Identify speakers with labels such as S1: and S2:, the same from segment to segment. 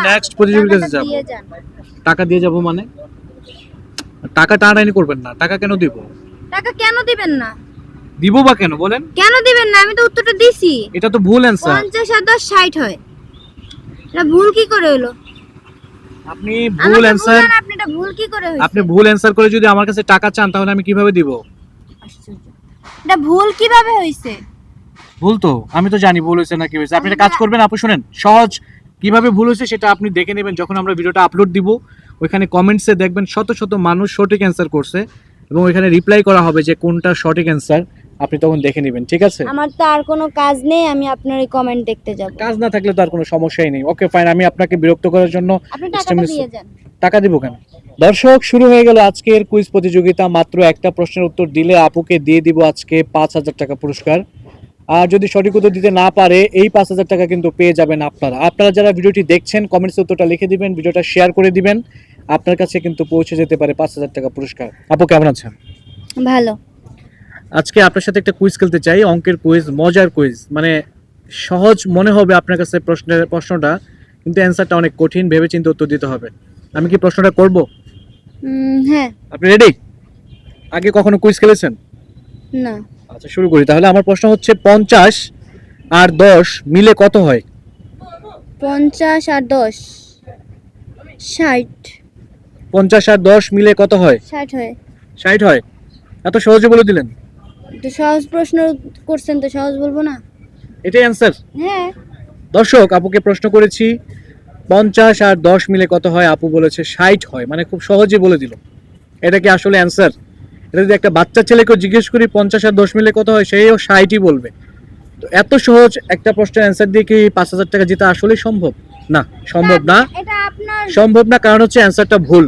S1: Next প্রতিযোগিতাতে যাব। টাকা দিয়ে যাব মানে? টাকা টানাটানি করবেন না। টাকা কেন দিব?
S2: টাকা কেন দিবেন না?
S1: দিব বা কেন বলেন?
S2: কেন দিবেন না? আমি তো উত্তরটা দিছি।
S1: এটা তো ভুল অ্যানসার।
S2: 50 আর 10 60 হয়। এটা ভুল কি করে হলো?
S1: আপনি ভুল অ্যানসার,
S2: আপনি এটা ভুল কি করে হইছে?
S1: আপনি ভুল অ্যানসার করে যদি আমার কাছে টাকা চান তাহলে আমি কিভাবে দিব?
S2: আশ্চর্য। এটা ভুল কিভাবে হইছে?
S1: ভুল তো আমি তো জানি ভুল হয়েছে না কি হয়েছে। আপনি একটা কাজ করবেন আপু, শুনেন, সহজ কিভাবে ভুল হয়েছে সেটা আপনি দেখে নেবেন যখন আমরা ভিডিওটা আপলোড দিব। ওইখানে কমেন্টসে দেখবেন শত শত মানুষ সঠিক অ্যানসার করছে এবং ওইখানে রিপ্লাই করা হবে যে কোনটা সঠিক অ্যানসার, আপনি তখন দেখে নেবেন, ঠিক আছে?
S2: আমার তো আর কোনো কাজ নেই, আমি আপনার এই কমেন্ট দেখতে যাব।
S1: কাজ না থাকলে তো আর কোনো সমস্যাই নেই। ওকে ফাইন, আমি আপনাকে বিরক্ত করার জন্য
S2: আপনি টাকাটা দিয়ে যান।
S1: টাকা দিব কেন? দর্শক, শুরু হয়ে গেল আজকের কুইজ প্রতিযোগিতা। মাত্র একটা প্রশ্নের উত্তর দিলে আপুকে দিয়ে দিব আজকে 5,000 টাকা পুরস্কার। আর যদি সঠিক উত্তর দিতে না পারে এই 5,000 টাকা কিন্তু পেয়ে যাবেন আপনারা। আপনারা যারা ভিডিওটি দেখছেন কমেন্টসে উত্তরটা লিখে দিবেন, ভিডিওটা শেয়ার করে দিবেন, আপনার কাছে কিন্তু পৌঁছে যেতে পারে 5,000 টাকা পুরস্কার। আপু কেমন আছেন?
S2: ভালো।
S1: আজকে আপনার সাথে একটা কুইজ খেলতে চাই, অঙ্কের কুইজ, মজার কুইজ। মানে সহজ মনে হবে আপনার কাছে প্রশ্নটা, কিন্তু অ্যান্সারটা অনেক কঠিন, ভেবেচিন্তে উত্তর দিতে হবে। আমি কি প্রশ্নটা করব?
S2: হ্যাঁ।
S1: আপনি রেডি? আগে কখনো কুইজ খেলেছেন?
S2: না।
S1: আচ্ছা শুরু করি তাহলে। আমার প্রশ্ন হচ্ছে 50 আর 10 মিলে কত হয়?
S2: 50 আর 10 60।
S1: 50 আর 10 মিলে কত হয়?
S2: 60 হয়।
S1: 60 হয়? এত সহজে বলে দিলেন।
S2: তো সহজ প্রশ্ন করছেন, তো সহজ বলবো না?
S1: এটাই অ্যান্সার?
S2: হ্যাঁ।
S1: দর্শক, আপুকে প্রশ্ন করেছি 50 আর 10 মিলে কত হয়, আপু বলেছে 60 হয়। মানে খুব সহজে বলে দিল। এটা কি আসলে অ্যান্সার? এটা যদি একটা বাচ্চা ছেলেকে জিজ্ঞেস করি 50 আর 10 মিলে কত হয়, সেও 60ই বলবে। তো এত সহজ একটা প্রশ্নের অ্যান্সার দিয়ে কি 5,000 টাকা জেতা আসলে সম্ভব? না, সম্ভব না।
S2: এটা আপনার
S1: সম্ভব না, কারণ হচ্ছে অ্যান্সারটা ভুল।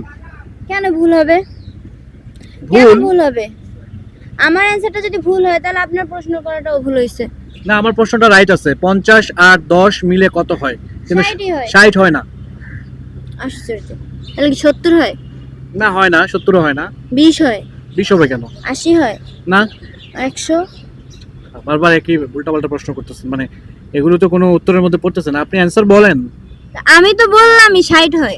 S2: কেন ভুল হবে? কেন ভুল হবে? আমার অ্যানসারটা যদি ভুল হয় তাহলে আপনার প্রশ্ন করাটাও ভুল হইছে।
S1: না, আমার প্রশ্নটা রাইট আছে। 50 আর 10 মিলে কত হয়? কিন্তু
S2: 60ই হয়।
S1: 60 হয় না।
S2: আশ্চর্য। তাহলে কি 70 হয়?
S1: না, হয় না। 70 হয় না।
S2: 20 হয়?
S1: 20 হবে কেন?
S2: 80 হয়?
S1: না।
S2: 100?
S1: বারবার একই উল্টাপাল্টা প্রশ্ন করতেছেন। মানে এগুলো তো কোনো উত্তরের মধ্যে পড়তেছে না। আপনি অ্যান্সার বলেন।
S2: আমি তো বললামই 60 হয়।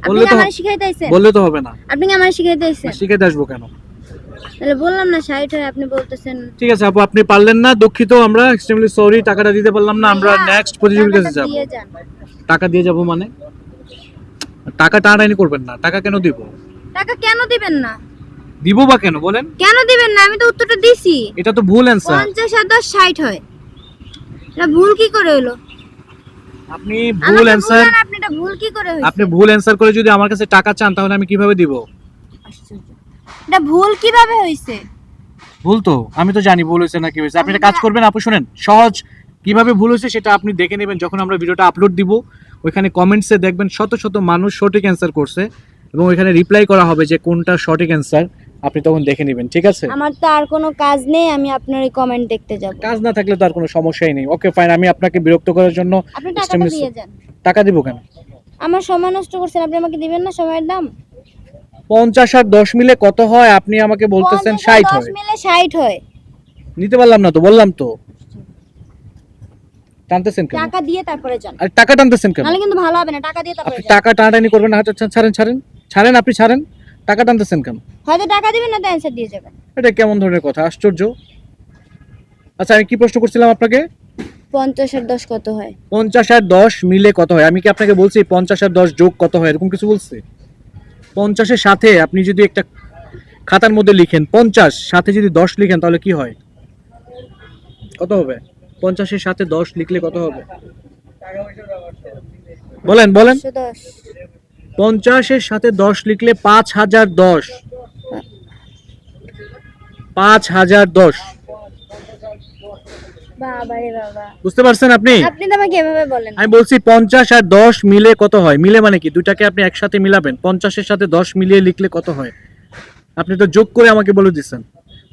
S2: আপনি
S1: বললে
S2: কি
S1: তো
S2: আমারে শিখাইতে আইছেন?
S1: বললে তো হবে না।
S2: আপনি কি আমারে শিখাইতে আইছেন?
S1: শিখাইতে আসবো কেন?
S2: তাহলে বললাম না 60 হয়, আপনি বলতেছেন।
S1: ঠিক আছে আপু, আপনি পারলেন না, দুঃখিত। আমরা এক্সট্রিমলি সরি, টাকাটা দিতে পারলাম না। আমরা নেক্সট প্রতিযোগিতাতে যাব।
S2: দিয়ে যান।
S1: টাকা দিয়ে যাব মানে? টাকা টানাটানি করবেন না। টাকা কেন দিব?
S2: টাকা কেন দিবেন না?
S1: দিব বা কেন বলেন?
S2: কেন দিবেন না? আমি তো উত্তরটা দিছি।
S1: এটা তো ভুল অ্যানসার।
S2: 50 আর 10 60 হয়। এটা ভুল কি করে হলো?
S1: আপনি ভুল অ্যানসার,
S2: আপনি এটা ভুল কি করে হইছে?
S1: আপনি ভুল অ্যানসার করে যদি আমার কাছে টাকা চান তাহলে আমি কিভাবে দিব?
S2: আশ্চর্য। এটা ভুল কিভাবে হইছে?
S1: ভুল তো আমি তো জানি ভুল হয়েছে না কি হয়েছে। আপনি একটা কাজ করবেন আপু, শুনেন, সহজ কিভাবে ভুল হয়েছে সেটা আপনি দেখে নেবেন যখন আমরা ভিডিওটা আপলোড দিব। ওইখানে কমেন্টসে দেখবেন শত শত মানুষ সঠিক অ্যানসার করছে এবং ওইখানে রিপ্লাই করা হবে যে কোনটা সঠিক অ্যানসার, আপনি তখন দেখে নেবেন, ঠিক আছে?
S2: আমার তো আর কোনো কাজ নেই, আমি আপনার এই কমেন্ট দেখতে যাব।
S1: কাজ না থাকলে তো আর কোনো সমস্যাই নেই। ওকে ফাইন, আমি আপনাকে বিরক্ত করার জন্য
S2: আপনি টাকাটা দিয়ে যান।
S1: টাকা দিব কেন?
S2: আমার সময় নষ্ট করছেন, আপনি আমাকে দিবেন না সময়ের দাম?
S1: 50 আর 10 মিলে কত হয়? আপনি আমাকে বলতেছেন 60 হয়।
S2: 10 মিলে 60 হয়।
S1: নিতে পারলাম না তো, বললাম তো। টানতেছেন কেন?
S2: টাকা দিয়ে তারপরে যান।
S1: আর টাকা টানতেছেন কেন?
S2: নালে কিন্তু ভালো হবে না, টাকা দিয়ে তারপরে
S1: আপনি
S2: যান।
S1: টাকা টানাটানি করবেন না। হাত ছাড়েন, ছাড়েন, ছাড়েন, আপনি ছাড়েন। টাকা টানতেছেন কেন?
S2: হয়তো টাকা দিবেন না, তো অ্যানসার দিয়ে যাবেন।
S1: এটা কেমন ধরনের কথা? আশ্চর্য। আচ্ছা, আমি কি প্রশ্ন করছিলাম আপনাকে?
S2: 50 আর 10 কত হয়?
S1: 50 আর 10 মিলে কত হয়? আমি কি আপনাকে বলছি 50 আর 10 যোগ কত হয়, এরকম কিছু বলছি? 50 এর সাথে আপনি যদি একটা খাতার মধ্যে লিখেন 50, সাথে যদি 10 লিখেন তাহলে কি হয়? কত হবে? 50 এর সাথে 10 লিখলে কত হবে? বলেন বলেন।
S2: 110।
S1: 50 এর সাথে 10 লিখলে 5010। 5010।
S2: বাবা রে বাবা,
S1: বুঝতে পারছেন আপনি?
S2: আপনি তো আমাকে এভাবে বলেন।
S1: আমি বলছি 50 আর 10 মিলে কত হয়? মিলে মানে কি? দুটাকে আপনি একসাথে মিলাবেন। 50 এর সাথে 10 মিলিয়ে লিখলে কত হয়? আপনি তো যোগ করে আমাকে বলে দিচ্ছেন।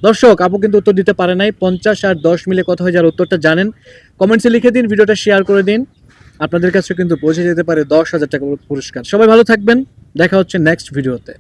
S1: দর্শক, আপু কিন্তু উত্তর দিতে পারে নাই। 50 আর 10 মিলে কত হয়, যার উত্তরটা জানেন কমেন্টসে লিখে দিন, ভিডিওটা শেয়ার করে দিন। আপনাদের কাছে কিন্তু পৌঁছে যেতে পারে 10,000 টাকা পুরস্কার। সবাই ভালো থাকবেন, দেখা হচ্ছে নেক্সট ভিডিওতে।